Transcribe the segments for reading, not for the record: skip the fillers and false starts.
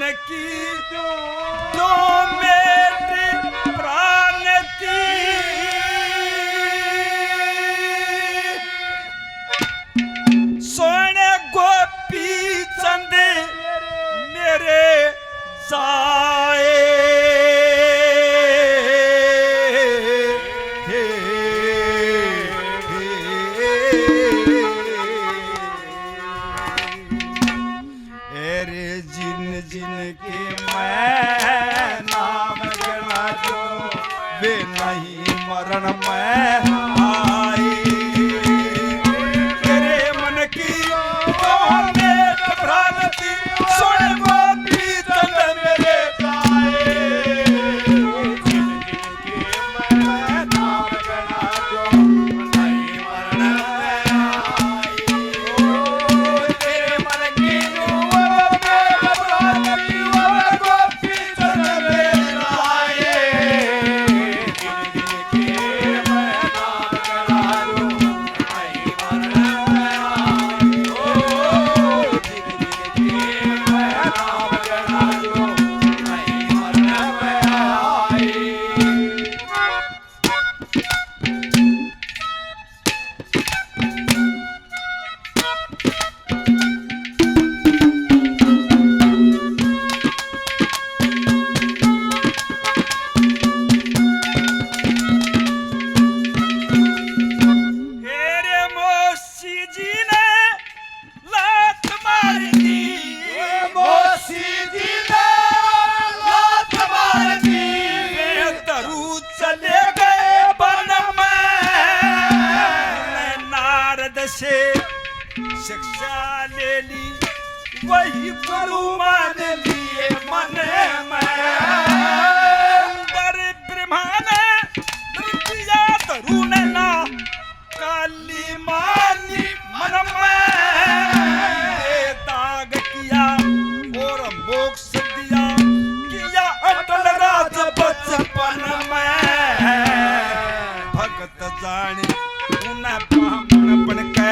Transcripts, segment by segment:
की जो मेरी प्राण की सोने गोपी चंद मेरे जाए जिनके मैं नाम गिना जो वे नहीं मरण में आए तेरे मन की भ्रांति सुन गोपी चंद मेरे जाए जिनके मैं नाम गिना जो नहीं मरण में आए तेरे मन की से शिक्षा ले ली वही गुरु मान लिए मन में ब्रह्मा ने दिया तरुण ना काली मानी मन में त्याग किया और मोक्ष दिया किया अटल राज बचपन में भगत जाने उन्हें ब्राह्मण बन के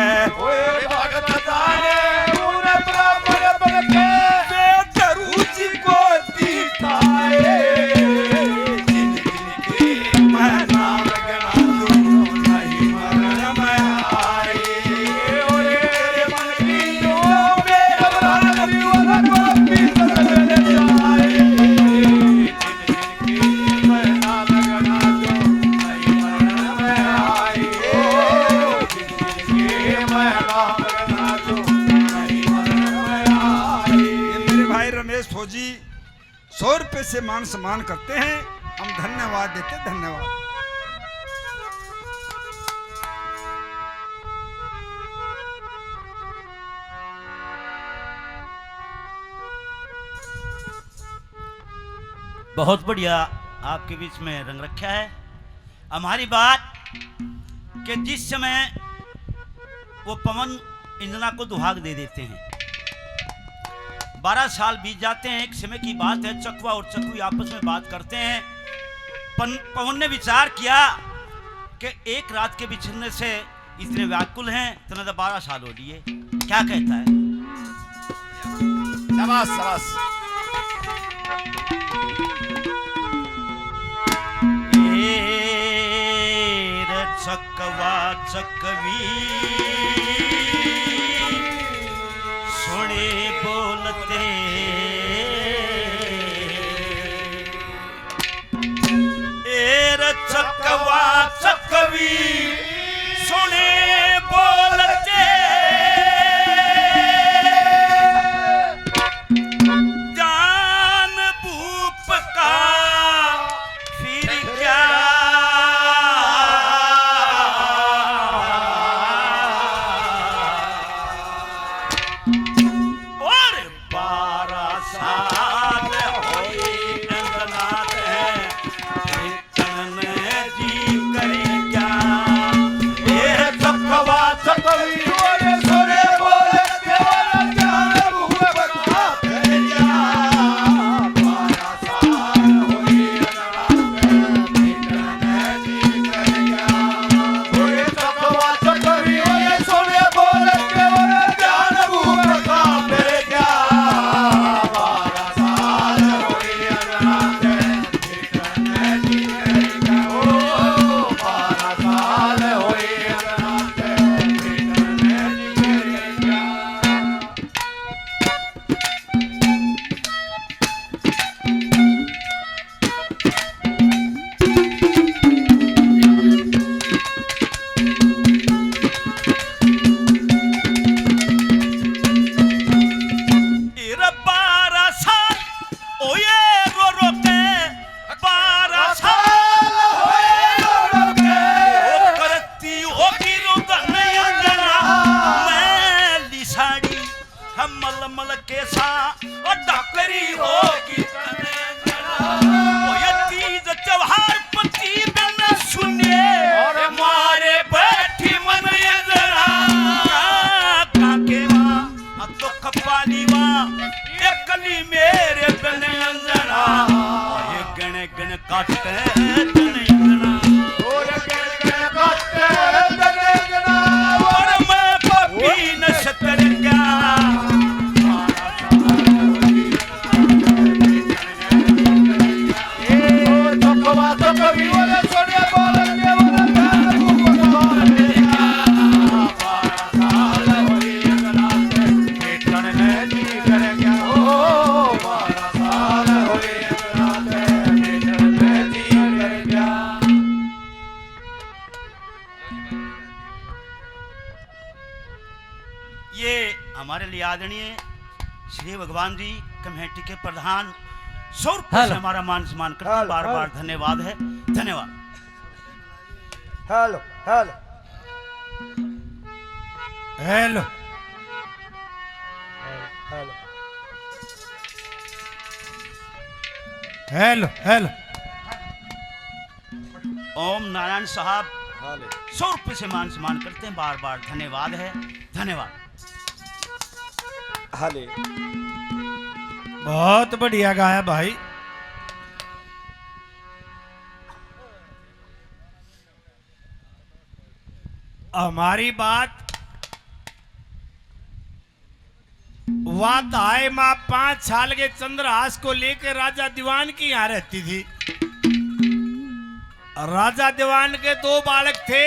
भगत जाने उन्हें ब्राह्मण बन के वे दरूजी को दीताए जिनकी मैं नाम गिना दूं नहीं मरण में आए तेरे मन की जो मेरा भ्रांति वाला गोपी चंद मेरे जाए जिनकी मैं नाम गिना दूं नहीं मरण में आए मेरे भाई रमेश फौजी 100 रुपए से मान सम्मान करते हैं, हम धन्यवाद देते। धन्यवाद। बहुत बढ़िया आपके बीच में रंग रखा है। हमारी बात कि जिस समय वो पवन इंजना को दुहाग दे देते हैं, 12 साल बीत जाते हैं। एक समय की बात है, चकवा और चकवी आपस में बात करते हैं। पवन ने विचार किया कि एक रात के बिछड़ने से इतने व्याकुल हैं, तो 12 साल हो लिए। क्या कहता है? शाबाश शाबाश। चकवा चकवी सुने बोलते चकवा चकवी सुने बोलते जान भूप का फिर क्या क्या ये हमारे लिए आदरणीय श्री भगवान जी कमेटी के प्रधान 100 रुपये से हमारा मान सम्मान करते हैं। बार बार धन्यवाद है, धन्यवाद। Hello hello hello hello hello hello Om Narayan साहब 100 रुपये से मान सम्मान करते हैं। बार बार धन्यवाद है, धन्यवाद। हाले बहुत बढ़िया गाया भाई। हमारी बात आए माँ 5 साल के चंद्रहास को लेकर राजा दीवान की यहां रहती थी। राजा दीवान के 2 बालक थे,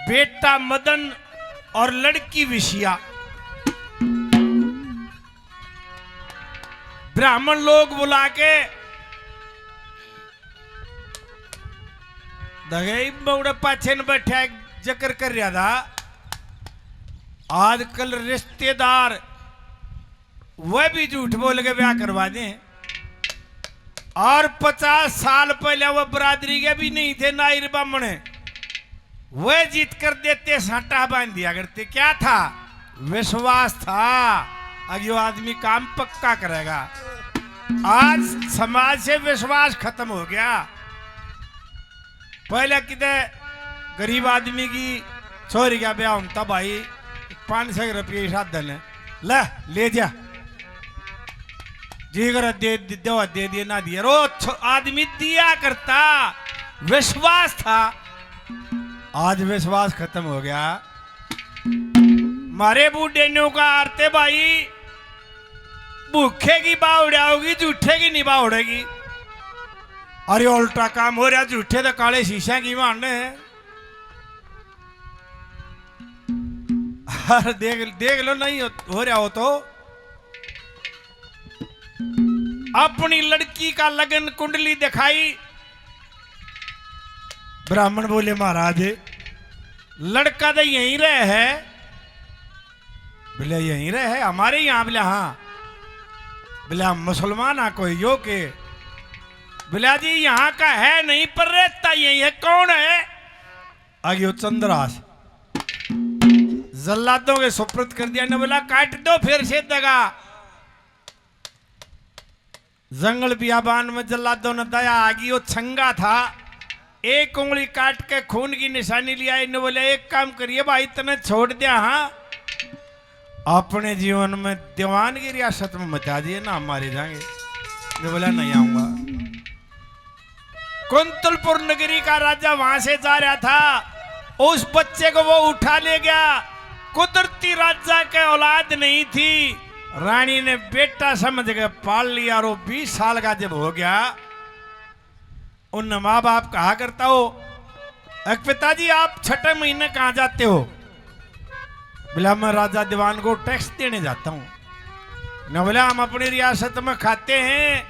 बेटा मदन और लड़की विषया। ब्राह्मण लोग बुला के दगई बौड़े पाछे न बैठा एक जिक्र कर रहा था। आजकल रिश्तेदार वह भी झूठ बोल के ब्याह करवा दें, और 50 साल पहले वह बरादरी के भी नहीं थे नायर ब्राह्मण, वह जीत कर देते साटा बांध दिया करते। क्या था? विश्वास था अगर वो आदमी काम पक्का करेगा। आज समाज से विश्वास खत्म हो गया। पहले कितने गरीब आदमी की छोरी का ब्याह होता भाई 500 रुपये साधन है, ले जा जी कर दे दिए ना दिया, रो आदमी दिया करता, विश्वास था। आज विश्वास खत्म हो गया। मारे बूढ़े न्यू का आरते भाई भूखे की बावड़ा होगी, झूठे की नहीं बावड़ेगी। अरे उल्टा काम हो रहा, झूठे तो काले शीशा की मारने हैं। देख लो नहीं हो रहा हो तो अपनी लड़की का लगन कुंडली दिखाई। ब्राह्मण बोले महाराज लड़का तो यहीं रहे है। बोले यहीं रहे है हमारे यहाँ? बोले हाँ। बोले हम मुसलमान आ कोई यो के? बोला जी यहाँ का है नहीं पर रहता यही है। कौन है? आगे चंद्रहास जल्लादों के सुपुर्द कर दिया। ने बोला काट दो फिर से दगा। जंगल बियाबान में जल्लादों ने दया आगी। वो छंगा था, एक उंगली काट के खून की निशानी लिया। इन्हें बोले एक काम करिए भाई तने छोड़ दिया, हाँ अपने जीवन में दीवान की रियासत में मचा दिए ना, मारे जाएंगे। ने बोला नहीं आऊंगा। कुंतलपुर नगरी का राजा वहां से जा रहा था, उस बच्चे को वो उठा ले गया। कुदरती राजा के औलाद नहीं थी, रानी ने बेटा समझ के पाल लिया। और वो 20 साल का जब हो गया, उन माँ बाप कहा करता हो पिताजी आप 6ठे महीने कहाँ जाते हो? बोला मैं राजा दीवान को टैक्स देने जाता हूँ। न बोला हम अपनी रियासत में खाते हैं,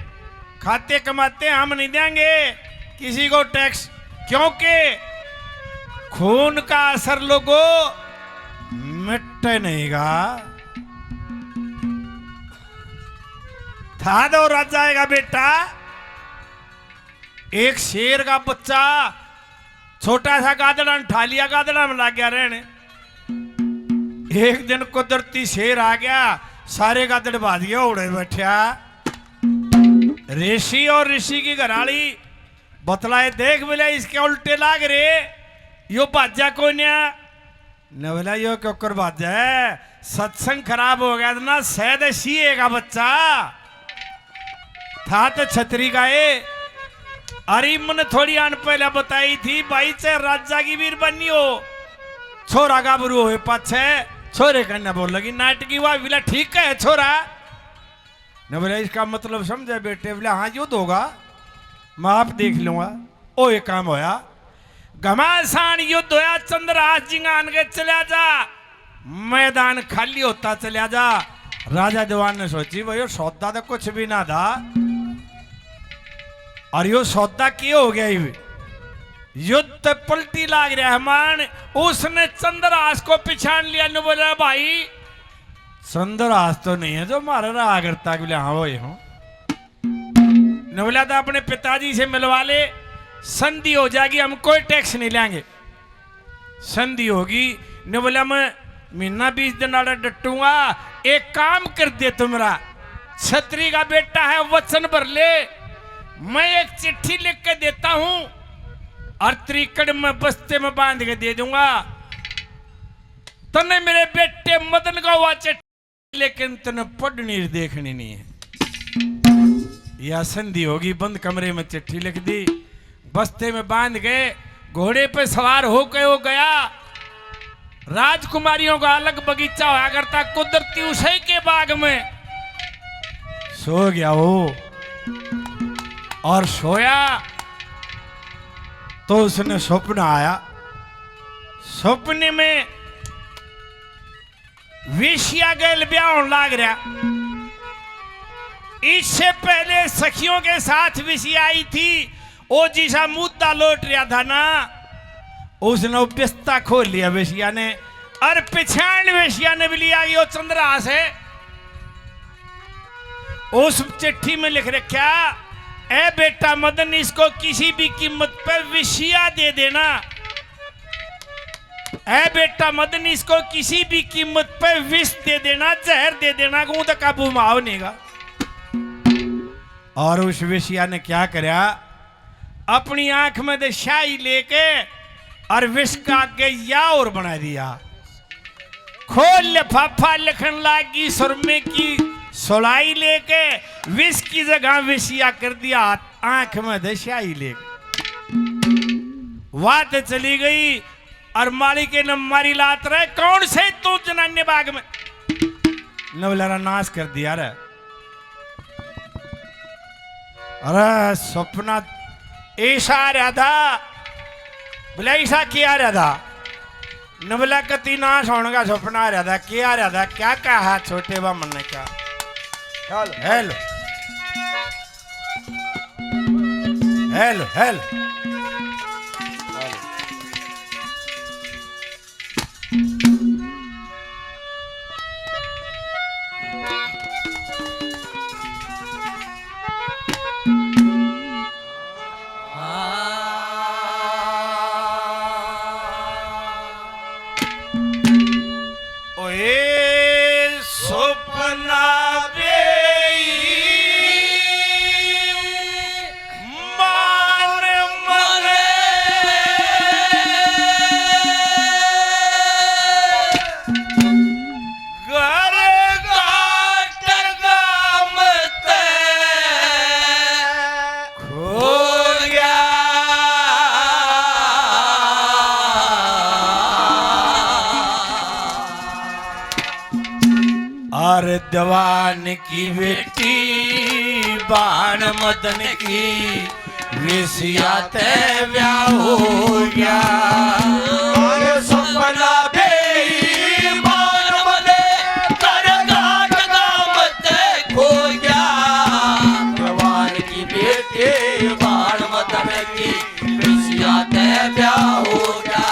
खाते कमाते हैं, हम नहीं देंगे किसी को टैक्स, क्योंकि खून का असर लोगों मिटते नहीं गा। था दो राजा का बेटा, एक शेर का बच्चा छोटा सा गादड़ा ठा लिया, गादड़ा में लग गया रहने। एक दिन कुदरती शेर आ गया, सारे गादड़ बाज गया, उड़े बैठा। ऋषि और ऋषि की घराली बतलाए देख बोले इसके उल्टे लाग रे, यो बाजा को न बोला यो क्यों कर बाजा है, सत्संग खराब हो गया ना, शायद सीए का बच्चा था तो छतरी का है। अरे मन थोड़ी आन पहले बताई थी भाई चाहे राजा की वीर बनी हो, छोरा गाबरू हो पाछे छोरे करना बोल लगी नाटकी हुआ। बोला ठीक है छोरा। न बोला इसका मतलब समझे बेटे? बोला हाँ युद्ध होगा, मैं आप देख लूंगा। ओ ये काम होया, घमासान युद्ध होया। चंद्रहास जिंगान के चला जा, मैदान खाली होता चला जा। राजा दीवान ने सोची भाई सौदा तो कुछ भी ना था, और यो सौदा क्यों हो गया? युद्ध पलटी लाग रहा है मान। उसने चंद्रहास को पिछाड़ लिया। ने बोला भाई सुंदर आज तो नहीं है जो मारा रहा करता कि बोले हाँ वो हूं न बोला था अपने पिताजी से मिलवा ले, संधि हो जाएगी, हम कोई टैक्स नहीं लेंगे। संधि होगी न बोला मैं महीना 20 दिन आड़ा डटूंगा, एक काम कर दे तुम्हारा छतरी का बेटा है, वचन भर ले, मैं एक चिट्ठी लिख के देता हूं और त्रिकड़ में बस्ते में बांध के दे दूंगा, तने मेरे बेटे मदन का हुआ चिट्ठी, लेकिन तने पढ़नी देखनी नहीं है। या संधि होगी, बंद कमरे में चिट्ठी लिख दी, बस्ते में बांध गए, घोड़े पे सवार हो गया। राजकुमारियों का अलग बगीचा होया करता कुदरती उसे के बाग में। सो गया वो और सोया तो उसने स्वप्न आया। सपने में वेश्या गैल ब्याह होने लाग रहा। इससे पहले सखियों के साथ वेश्या आई थी, वो जिसा मुद्दा लौट रहा था ना, उसने बिस्ता खोल लिया वेश्या ने, और पिछाड़ वेश्या ने भी लिया कि वो चंद्रहास है। उस चिट्ठी में लिख रखा, ए बेटा मदन, इसको किसी भी कीमत पर वेश्या दे देना। ए बेटा मदन, इसको किसी भी कीमत पर विष दे देना, जहर दे देना, को तो काबू में आवनेगा। और उस वेश्या ने क्या करा, अपनी आंख में दे शाही लेके और विष का आगे या और बना दिया। खोल लिफाफा लिखन लागी, सुरमे की सुलाई लेके विष की जगह विषिया कर दिया, आंख में दे शाही लेके। बात चली गई और मालिक ने मारी लात रहे, कौन से तू जनाने बाग में, नवलरा नाश कर दिया रे। अरे सपना ऐसा आ रहा था, बोला ऐसा क्या रहा था, न बोला कति नाश होने का सपना आ रहा था, क्या आ रहा था, क्या कहा छोटे बामन ने, क्या हेलो हेलो हेलो जवान की बेटी बाण मदन की वेश्या ते ब्याह हो गया। सपना बेईमान मने कर घाट गामत खो गया। जवान की बेटी बाण मदन की वेश्या ते ब्याह हो गया।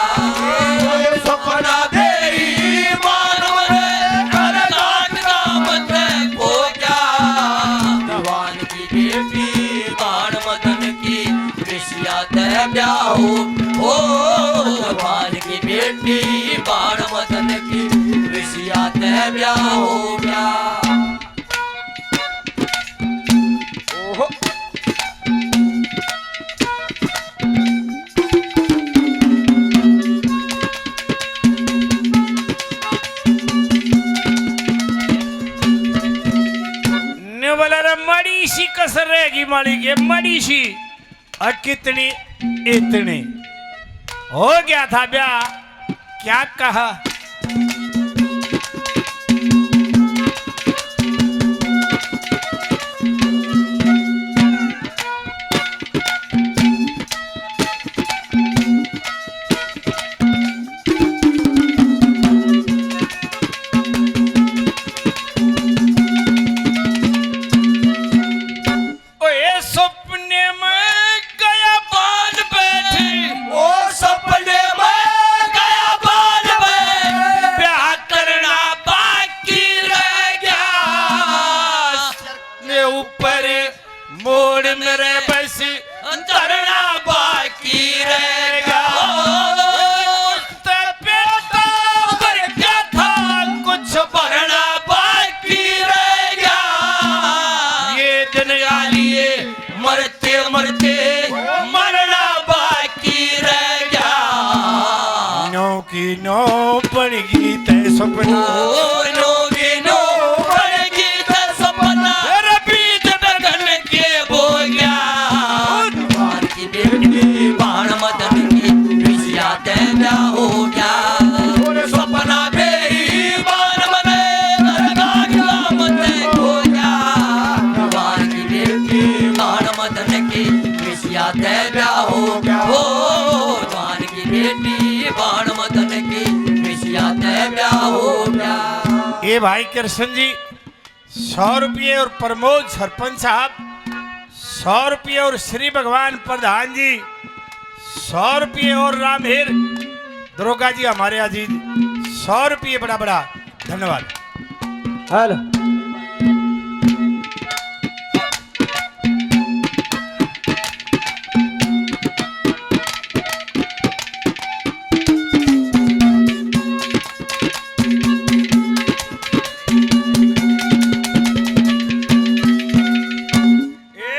सपना बेईमान मने कर घाट गामत खो गया। जवान की बेटी बाण मदन की वेश्या ते ब्याह हो। जवान की बेटी बाण मदन की वेश्या ते ब्याह हो गया। ओहो मड़ी सी कसर रहेगी माली के, मड़ी सी, और कितनी इतनी हो गया था ब्याह। क्या कहा, नो बणगी ते सपना नो बणगी ते सपना तेरे बीच डगन के बोया जवान की बेटी बाण मदन की विषया ते ब्याह हो गया सपना मेरी बाण मने नरकागला मते हो गया जवान की बेटी बाण मदन की विषया ते ब्याह हो गया जवान की बेटी बाण मदन की विषया ते ब्याह हो गया। ए भाई कृष्ण जी 100 रुपये और प्रमोद सरपंच साहब 100 रुपये और श्री भगवान प्रधान जी 100 रुपये और रामहेर दरोगा जी हमारे अजीज 100 रुपये बड़ा बड़ा धन्यवाद। हेलो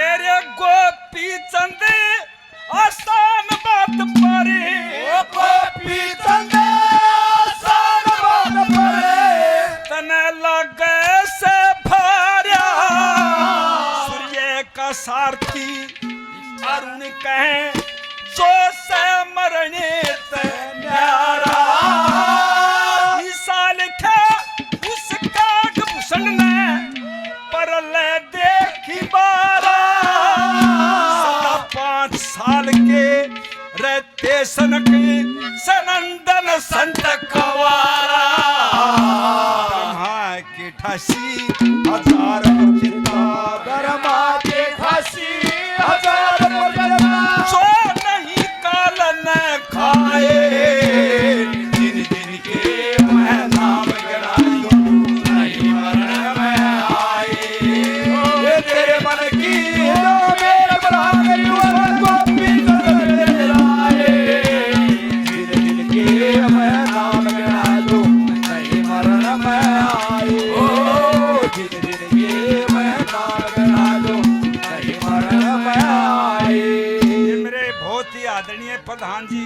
एरे गोपी चंद आसान बात परे गोपी चंद आसान बात परे तने लगे से भार्या सूर्य का सारथी अरुण कहे जो से मरने ते न्यारा ईसा लिखे उसका भूषण ने पर ले देखी बारा सदा 5 साल के रहते सनक सनंदन संत कवारा ब्रह्मा के 88,000 चिंता धर्मा के खासी हजार जो नहीं काल न खाए दिन दिन के मैं नाम गिनाऊं नहीं मरण में आए ये तेरे मन की जो मेरे बराबर युवा गोपी चंद लाए दिन दिन के मैं नाम गिनाऊं नहीं मरण में आए दिन दिन के मैं नाम गिनाऊं नहीं मरण में आए। ये मेरे बहुत ही आदरणीय प्रधान जी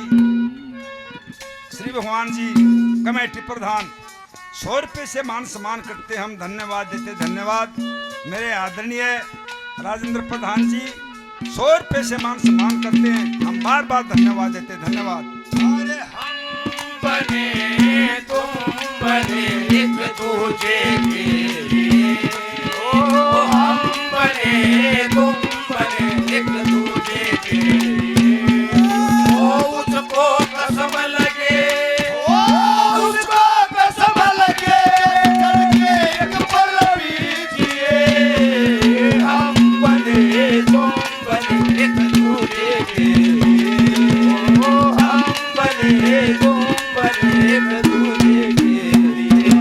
श्री भगवान जी कमेटी प्रधान 100 रुपये से मान सम्मान करते हम धन्यवाद देते धन्यवाद। मेरे आदरणीय राजेंद्र प्रधान जी 100 रुपये से मान सम्मान करते हैं हम बार बार धन्यवाद देते धन्यवाद। अरे हम बने तुम बने एक दूजे के लिए ओ हम बने तुम बने एक दूजे के लिए ओ उसको कसम लगे ओ उसको कसम लगे करके एक पल बीजिए हम बने तुम बने एक दूजे के लिए ओ हम बने तुम बने एक दूजे के लिए।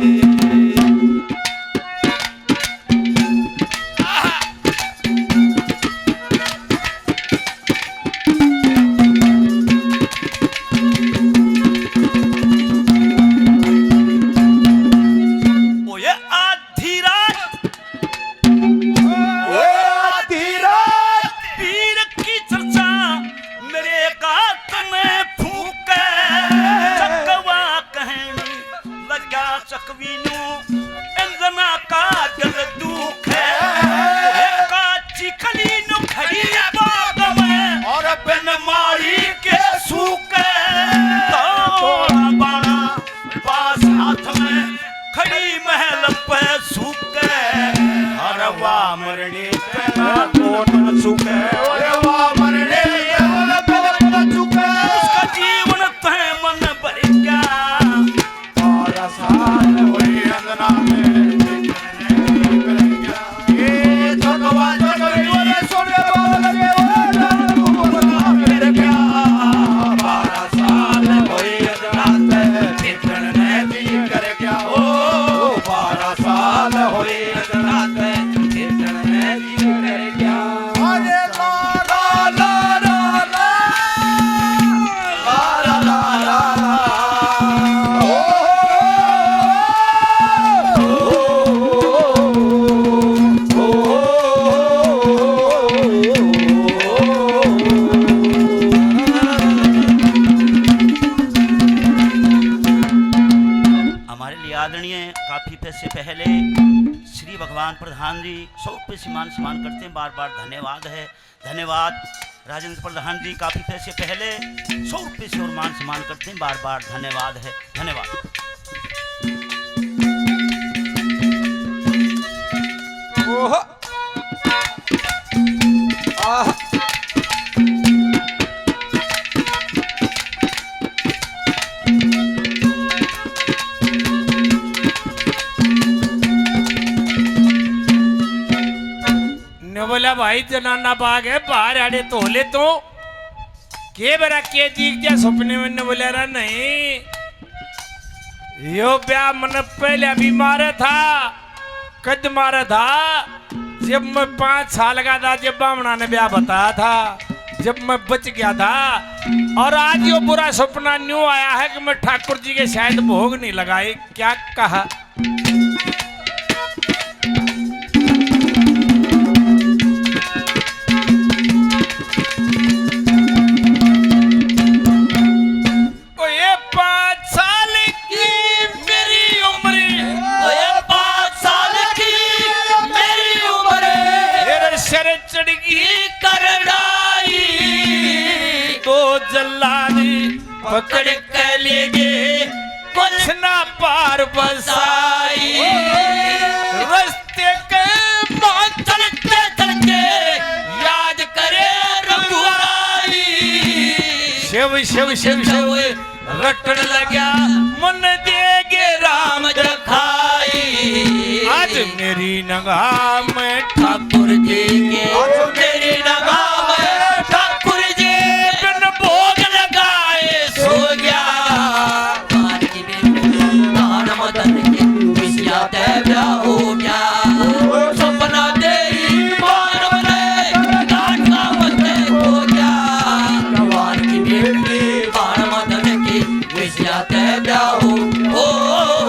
ओ ये आधी रात पीर की चर्चा मेरे गात में फूके चकवा कहनी लगा चकवीनू इंजना का दिल दुख है ओए काची खलीनू खड़ी बाग में और बिन मारी के सूके तोड़ा बाड़ा पास हाथ में खड़ी महल पे सूके हरवा मरने पे ना कोट सूके ओरे वाह मरने पे न चुके उसका जीवन तय मन भर गया 12 साल हुए अंगना में ये जगवा जगरी वाले सोने वाले लगे वो मेरे क्या 12 साल हुए अंगना में चित्रण ने भी कर क्या ओ 12 साल हुए अंगना में चित्रण ने भी कर क्या अरे हमारे लिए आदरणीय काफ़ी पैसे पहले श्री भगवान प्रधान जी 100 रुपये से मान सम्मान करते हैं, बार बार धन्यवाद है। धन्यवाद राजेंद्र प्रधान जी, काफ़ी पैसे पहले 100 रुपये से और मान सम्मान करते हैं, बार बार धन्यवाद है। धन्यवाद। ओह आह ने बोला भाई जनाना बाग है बाहर आड़े तो ले तो के बरा के दीख जा सपने में। ने बोला रा नहीं यो ब्याह मन पहले अभी मारा था, कद मारा था जब मैं 5 साल का था, जब बामना ने ब्याह बताया था, जब मैं बच गया था। और आज यो बुरा सपना न्यू आया है कि मैं ठाकुर जी के शायद भोग नहीं लगाए। क्या कहा पकड़ के ले गए कुछ ना पार बसाई। रस्ते के चलते चलते याद करे रघुराई। शिव शिव शिव शिव रटन लगा मन देगे राम जखाई। आज मेरी नगाह में ठाकुर जी के, मेरी नगाह में ठाकुर जी बिन भोग लगाए सो गया। मदन की विषया देवया हो गया। सपना तेरी मान बने डांटा मते हो गया। भगवान की बेटी बाण मदन की विषया देवया हो।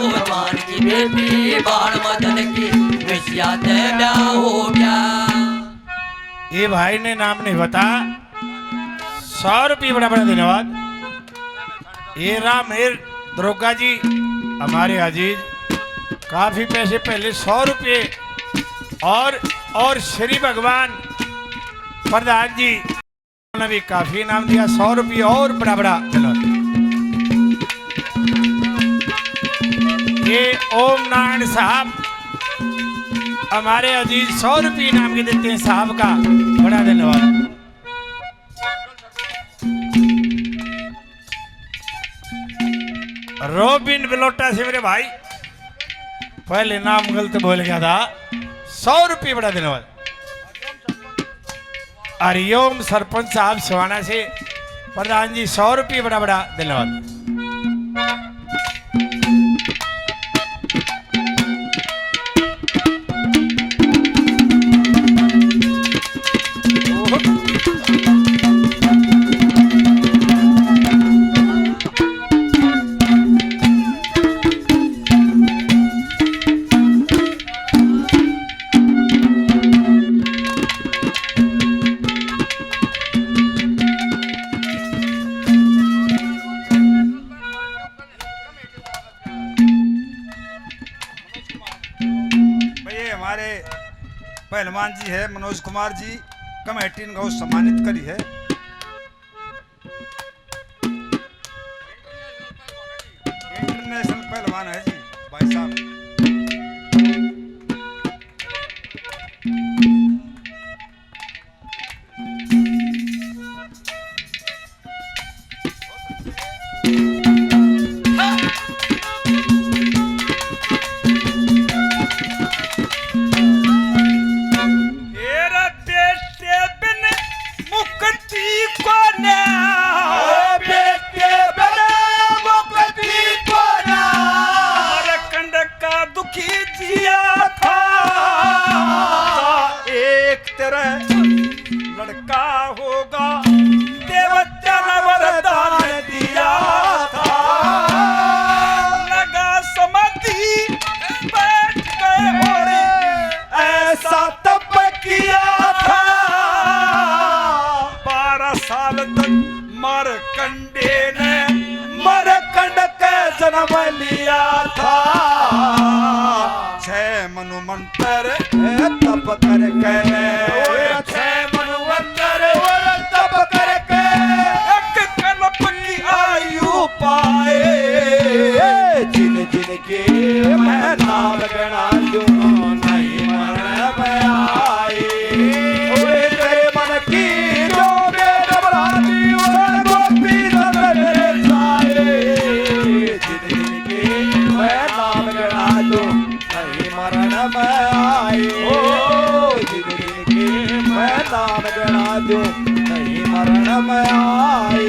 भगवान की बेटी बाण मदन की विषया देवया हो गया। ये भाई ने नाम नहीं बता, 100 रुपये बड़ा बड़ा धन्यवाद। ये राम हेर दरोगा जी हमारे अजीज, काफी पैसे पहले 100 रुपये और श्री भगवान प्रधान जी ने भी काफी इनाम दिया, 100 रुपये और बड़ा बड़ा धन्यवाद। ये ओम नारायण साहब हमारे अजीज 100 रुपये इनाम के देते हैं, साहब का बड़ा धन्यवाद। रोबिन बिलोटा से मेरे भाई, पहले नाम गलत बोल गया था, 100 रुपये बड़ा धन्यवाद। हरिओम सरपंच साहब सिवाना से प्रधान जी 100 रुपये बड़ा बड़ा धन्यवाद। पहलवान जी है मनोज कुमार जी, कमेटी को सम्मानित करी है। इंटरनेशनल पहलवान है जी भाई साहब। लिया था। छह मनु मंत्र तप करके, छह मनु मंत्र तप करके एक कल्प की आयु पाए। जिन जिन के मैं नाम गणा लूं नहीं मरण में आए। तेरे मन की जो मेरे बराती उनको पीर मेरे जाए। जिन जिन के मैं नाम गणा लूं नहीं मरण में आए। जिन जिन के मैं नाम गणा लूं नहीं मरण में आए।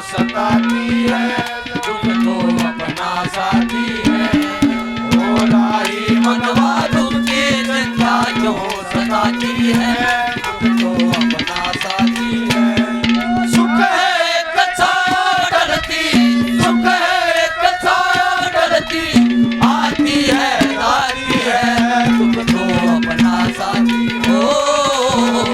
सताती है दुख तो अपना साथी है। ओ राही मनवा दुख की चिंता क्यों सताती है दुख तो अपना साथी है। सुख है एक छाव डरती, सुख है एक छाव डरती, आती है आती है दुख तो अपना साथी। ओ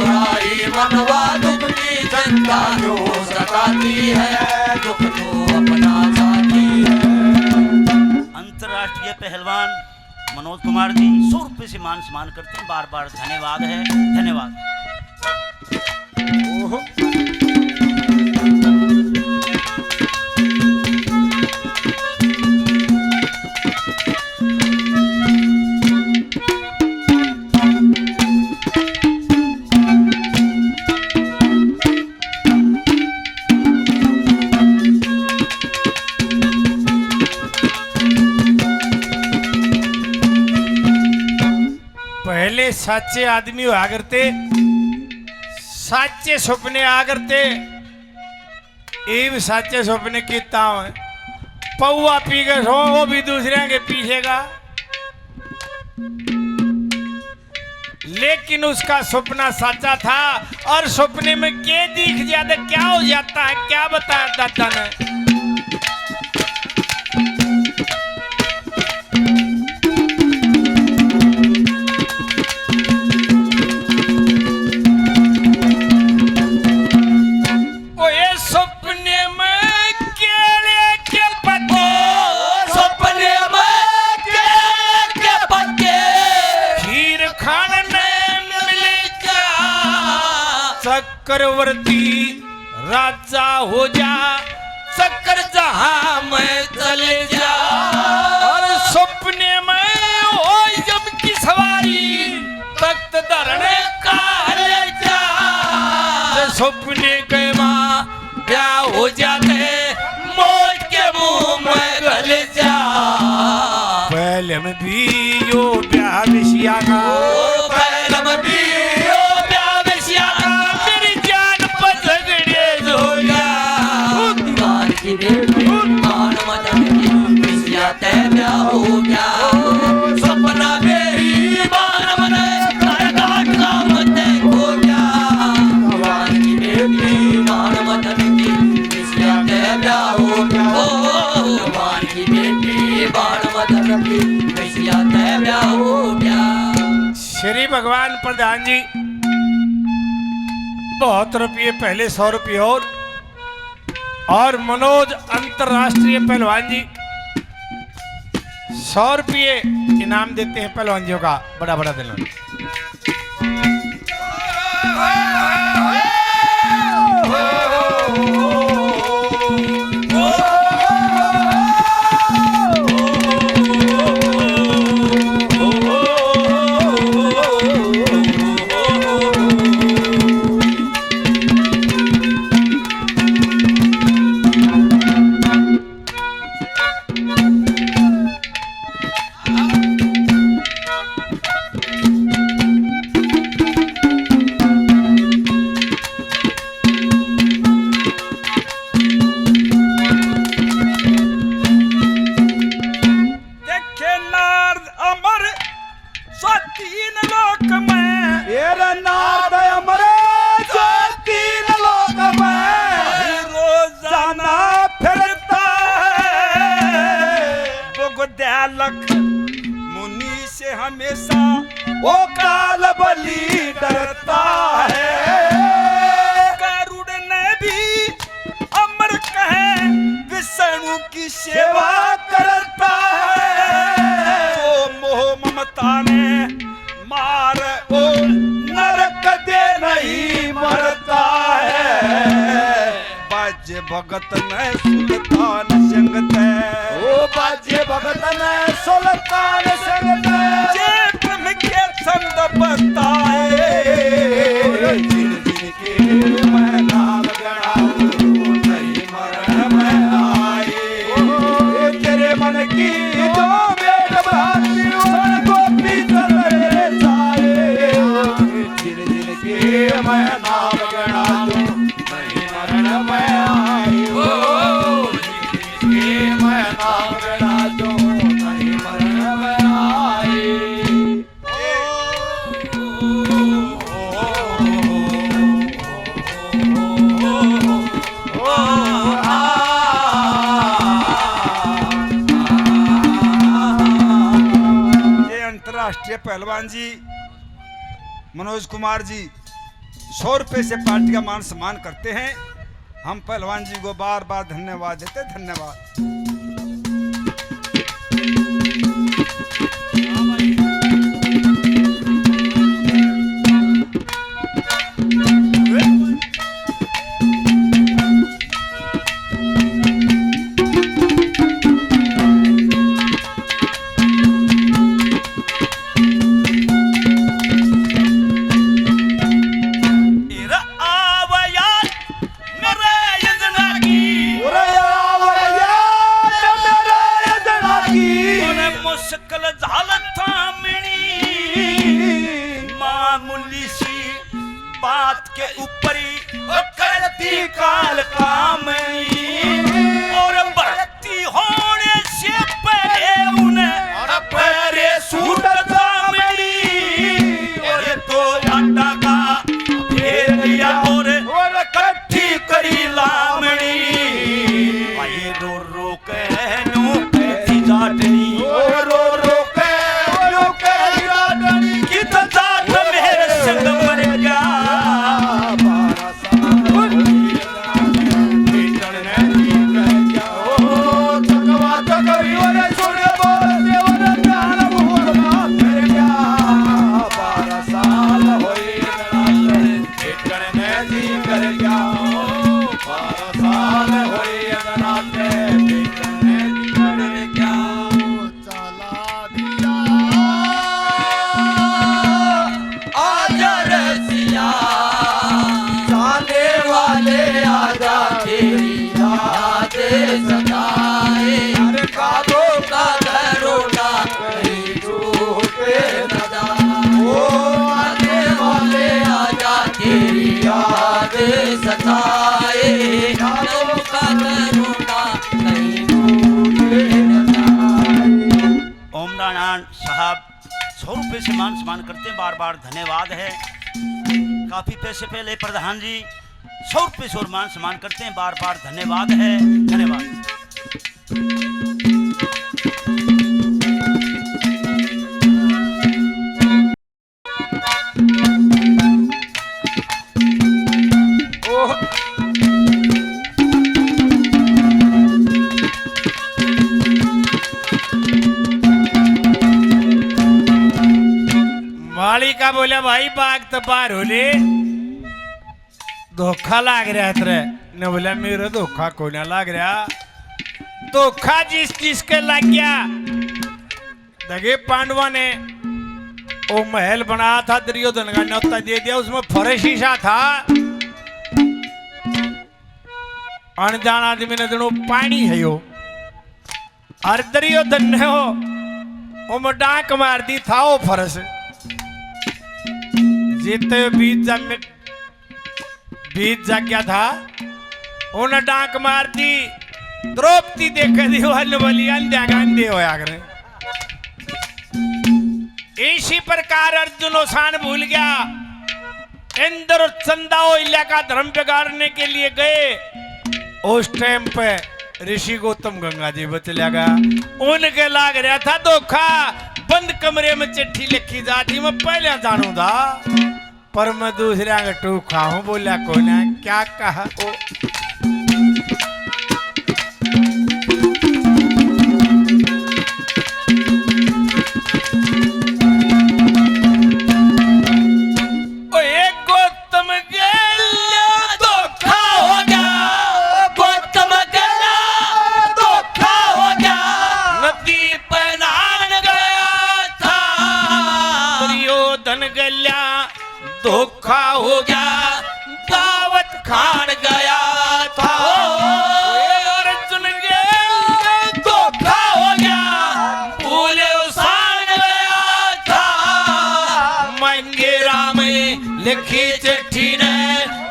राही मनवा दुख की चिंता क्यों सताती है दुख तो अपना साथी है। अंतर्राष्ट्रीय पहलवान मनोज कुमार जी 100 रुपये से मान सम्मान करते हैं। बार बार धन्यवाद है, धन्यवाद। पहले सच्चे आदमी हुआ करते, सच्चे सपने आ करते, ये भी सच्चे सपने कितना है। पौवा पी के सो वो भी दूसरे के पीछे का, लेकिन उसका सपना सच्चा था। और सपने में क्या दिख जाता, क्या हो जाता है, क्या बताया दादा ने। चक्रवर्ती राजा हो जा, चक्कर जहां में चले जा। और सपने में हो यम की सवारी, तख्त धरने का ले जा। सपने के माँ ब्याह हो जाते, मौत के मुंह में गले जा। पहले में भी यो ब्याह विषया का, पहले में भी सपना मेरी मान श्री भगवान प्रधान जी, बहुत रुपये पहले 100 रुपये और मनोज अंतरराष्ट्रीय पहलवान जी 100 रुपये इनाम देते हैं पहलवान जी का। बड़ा बड़ा दिल मुनि से हमेशा वो काल बलि डरता है। गरुड़ ने भी अमर कहे विष्णु की सेवा करता है। जो मोह ममता ने मार वो नरक दे नहीं मरता है। बाजे भगत ने सुल्तान संगत ओ बाजे भगत ने सुल्तान संगत जे प्रेम के छंद बताए। जिन जिन के मैं नाम गणाऊं नहीं मरण में आए। तेरे मन की जो वेद भ्रांति उन को भीतर जाए। जिन जिन के मैं नाम गणाऊं नहीं मरण में आए। मैं नाम गणा दूं नहीं मरण में आए। ये अंतरराष्ट्रीय पहलवान जी मनोज कुमार जी 100 रुपए से पार्टी का मान सम्मान करते हैं। हम पहलवान जी को बार बार धन्यवाद देते। धन्यवाद। बात के ऊपरी करती काल कामनी और बढ़ती होने से पहले उन्हें और पहले सूट दामनी और तो अंडा का फेर लिया और कट्ठी करी लामणी। भाई रो रो के नो कैसी जाटनी रो रो के नो कैसी जाटनी की तो जाट मेरे संग मर गया। ओमरान साहब 100 रुपए से मान सम्मान करते हैं। बार बार धन्यवाद है। काफी पैसे पहले प्रधान जी 100 रुपए से और मान सम्मान करते हैं। बार बार धन्यवाद है। धन्यवाद। ओह मालिका बोला भाई बाग तो पार हो ले धोखा लाग रहा है तेरे ने बोला मेरा धोखा कोई ना लाग रहा धोखा जिसके लग गया दगे पांडवा ने वो महल बनाया था दुर्योधन का न्योता दे दिया उसमें फर्श शीशा था अनजान आदमी ने दोनों पानी है यो और दुर्योधन ने वो में डांक मार दी था वो फर्श जीते बीच जा गया था उन्हें डांक मार दी द्रौपदी देख दी वाली अंधे होया करे इसी प्रकार अर्जुन ओसान भूल गया इंद्र चंदा इलाका धर्म बिगाड़ने के लिए गए उस टाइम पे ऋषि गौतम गंगा जी बचला गया उनके लाग रहा था धोखा बंद कमरे में चिट्ठी लिखी जाती मैं पहले जानू था पर मैं दूसरे का टूखा हूं बोला को ना क्या कहा ओ धोखा हो गया दावत खान गया था अर्जुन के धोखा हो गया भूले उसान गया था मंगेरा में लिखी चिट्ठी ने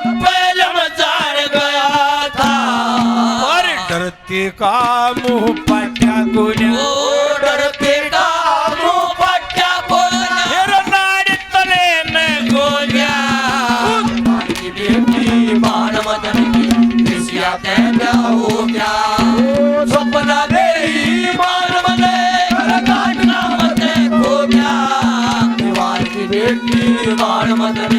पहले में जान गया था और डरते का मुंह पट्टा गुना डरते का मुंह पट्टा गुना हेरो नाड़ तले में गोलिया मान मदन की किसिया क्या हो क्या सपना नहीं मान मदे काटना मत हो गया दीवार की बेटी मान मदन